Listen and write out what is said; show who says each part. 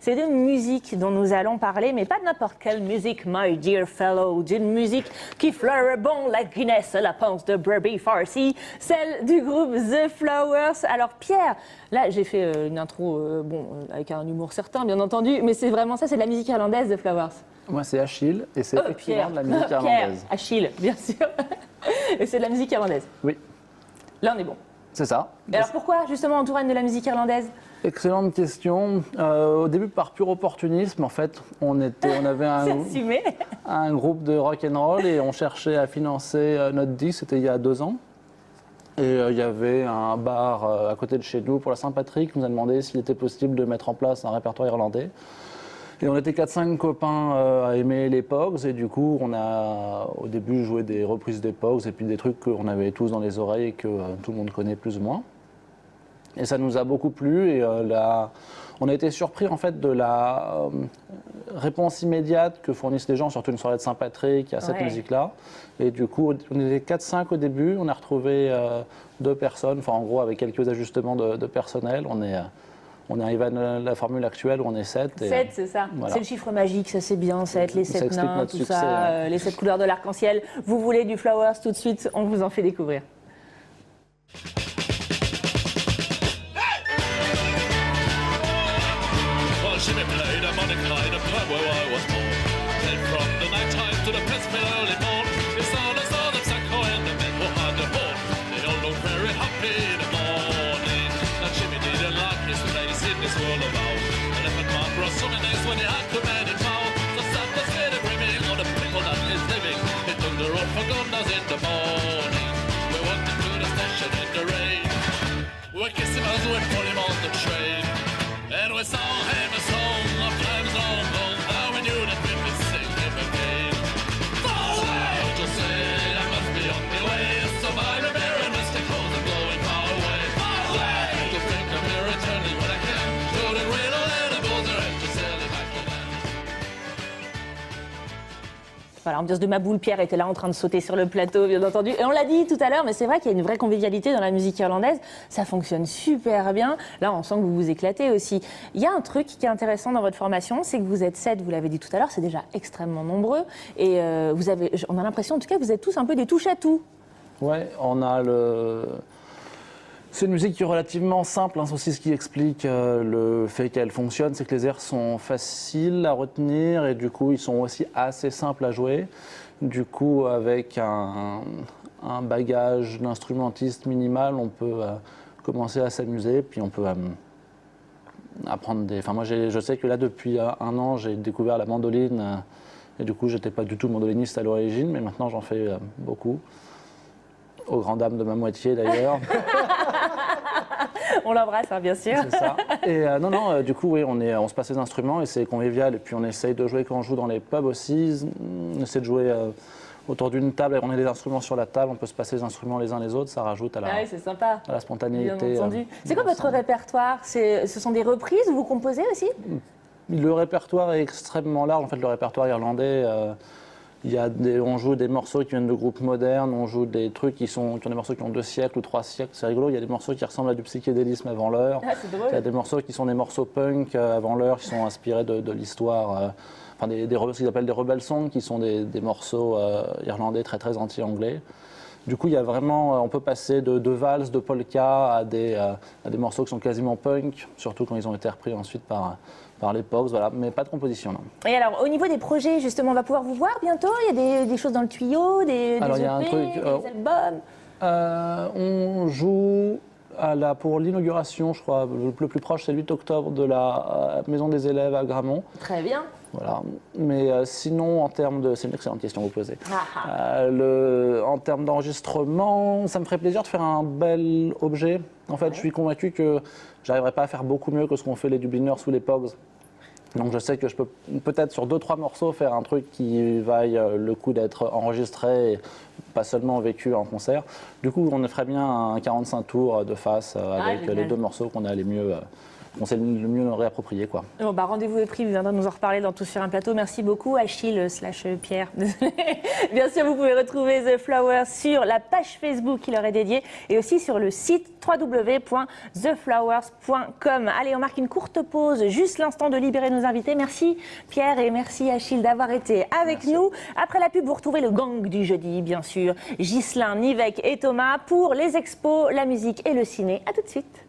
Speaker 1: C'est d'une musique dont nous allons parler, mais pas de n'importe quelle musique, my dear fellow, d'une musique qui fleure bon la Guinness, la panse de Bobby Farsi, celle du groupe The Flowers. Alors Pierre, là j'ai fait une intro, avec un humour certain bien entendu, mais c'est vraiment ça, c'est de la musique irlandaise, The Flowers.
Speaker 2: Moi c'est Achille et c'est effectivement
Speaker 1: Pierre,
Speaker 2: de la musique
Speaker 1: Pierre,
Speaker 2: irlandaise.
Speaker 1: Achille, bien sûr. Et c'est de la musique irlandaise.
Speaker 2: Oui,
Speaker 1: Là on est bon.
Speaker 2: c'est ça.
Speaker 1: Et alors pourquoi justement on tourne de la musique irlandaise?
Speaker 2: Excellente question. Au début, par pur opportunisme, en fait, on avait
Speaker 1: C'est assumé.
Speaker 2: un groupe de rock and roll et on cherchait à financer notre disque. C'était il y a 2 ans. Et il y avait un bar à côté de chez nous pour la Saint-Patrick qui nous a demandé s'il était possible de mettre en place un répertoire irlandais. Et on était 4-5 copains à aimer les Pogues et du coup on a au début joué des reprises des Pogues et puis des trucs qu'on avait tous dans les oreilles et que tout le monde connaît plus ou moins. Et ça nous a beaucoup plu et on a été surpris en fait de la réponse immédiate que fournissent les gens, surtout une soirée de Saint-Patrick à cette musique-là. Et du coup, on était 4-5 au début, on a retrouvé 2 personnes, enfin en gros avec quelques ajustements de personnel, on est arrivé à la formule actuelle où on est 7.
Speaker 1: 7, c'est ça.
Speaker 2: Voilà.
Speaker 1: C'est le chiffre magique, ça c'est bien, 7, les 7
Speaker 2: explique
Speaker 1: nains,
Speaker 2: notre
Speaker 1: tout
Speaker 2: succès,
Speaker 1: ça, les 7 couleurs de l'arc-en-ciel. Vous voulez du Flowers tout de suite, on vous en fait découvrir.
Speaker 3: Jimmy played a Monte Carlo pub where I was born. Then from the night time to the press mill early morn, you saw them Sacco and the men who had the horn. They all looked very happy in the morning. Now Jimmy didn't like his place in this world of ours. And if it man brought so many days when he had too many mouths, so Santa's scared of brimming on the people that is living. He took the road for Gundas in the morning. We walked into the station in the rain. We kissed him as we put him on the train. And we saw him a song of times long gone. Now we knew that we would sing him again. Fall to say I must be on my way. So by the mirror must take hold of blowing far away. To think of me returning when I can to the cradle and the bowser and to sail it back to them.
Speaker 1: Voilà, l'ambiance de ma boule, Pierre était là en train de sauter sur le plateau, bien entendu. Et on l'a dit tout à l'heure, mais c'est vrai qu'il y a une vraie convivialité dans la musique irlandaise. Ça fonctionne super bien. Là, on sent que vous vous éclatez aussi. Il y a un truc qui est intéressant dans votre formation, c'est que vous êtes 7, vous l'avez dit tout à l'heure, c'est déjà extrêmement nombreux. Et on a l'impression, en tout cas, que vous êtes tous un peu des touche-à-tout.
Speaker 2: Ouais, c'est une musique qui est relativement simple, hein. C'est aussi ce qui explique le fait qu'elle fonctionne, c'est que les airs sont faciles à retenir et du coup ils sont aussi assez simples à jouer. Du coup avec un bagage d'instrumentiste minimal, on peut commencer à s'amuser, puis on peut apprendre des... Enfin moi je sais que là depuis 1 an j'ai découvert la mandoline et du coup j'étais pas du tout mandoliniste à l'origine, mais maintenant j'en fais beaucoup. Aux grandes dames de ma moitié d'ailleurs.
Speaker 1: On l'embrasse, hein, bien sûr.
Speaker 2: C'est ça. Et du coup, oui, on se passe les instruments et c'est convivial. Et puis on essaye de jouer quand on joue dans les pubs aussi. On essaie de jouer autour d'une table. On a des instruments sur la table, on peut se passer les instruments les uns les autres. Ça rajoute à
Speaker 1: c'est sympa.
Speaker 2: la spontanéité.
Speaker 1: Bien entendu. C'est quoi votre répertoire? Ce sont des reprises où vous composez aussi?
Speaker 2: Le répertoire est extrêmement large. En fait, le répertoire irlandais... on joue des morceaux qui viennent de groupes modernes, on joue des trucs qui ont des morceaux qui ont 2 siècles ou 3 siècles, c'est rigolo. Il y a des morceaux qui ressemblent à du psychédélisme avant l'heure.
Speaker 1: Ah, c'est drôle.
Speaker 2: Il y a des morceaux qui sont des morceaux punk avant l'heure, qui sont inspirés de l'histoire, ce qu'ils appellent des rebel songs, qui sont des morceaux irlandais très très anti-anglais. Du coup, il y a vraiment, on peut passer de valses, de polka à des morceaux qui sont quasiment punk, surtout quand ils ont été repris ensuite par les Pogues, voilà, mais pas de composition, non.
Speaker 1: Et alors, au niveau des projets, justement, on va pouvoir vous voir bientôt? Il y a des choses dans le tuyau, des
Speaker 2: Alors, il y a
Speaker 1: EP,
Speaker 2: un truc,
Speaker 1: des albums?
Speaker 2: On joue pour l'inauguration, je crois, le plus proche, c'est le 8 octobre de la Maison des élèves à Gramont.
Speaker 1: Très bien.
Speaker 2: Voilà. Mais sinon, en termes de... C'est une excellente question que vous posez. En termes d'enregistrement, ça me ferait plaisir de faire un bel objet. En fait, je suis convaincu que j'arriverai pas à faire beaucoup mieux que ce qu'ont fait les Dubliners ou les Pogues. Donc je sais que je peux peut-être sur 2-3 morceaux faire un truc qui vaille le coup d'être enregistré et pas seulement vécu en concert. Du coup, on ferait bien un 45 tours de face avec les 2 morceaux qu'on a les mieux on sait le mieux le réapproprier, quoi.
Speaker 1: Bon, bah, rendez-vous est pris, il viendra nous en reparler dans Tous sur un plateau. Merci beaucoup, Achille/Pierre. Bien sûr, vous pouvez retrouver The Flowers sur la page Facebook qui leur est dédiée et aussi sur le site www.theflowers.com. Allez, on marque une courte pause, juste l'instant de libérer nos invités. Merci Pierre et merci Achille d'avoir été avec nous. Après la pub, vous retrouvez le gang du jeudi, bien sûr. Ghislain, Nivek et Thomas pour les expos, la musique et le ciné. À tout de suite.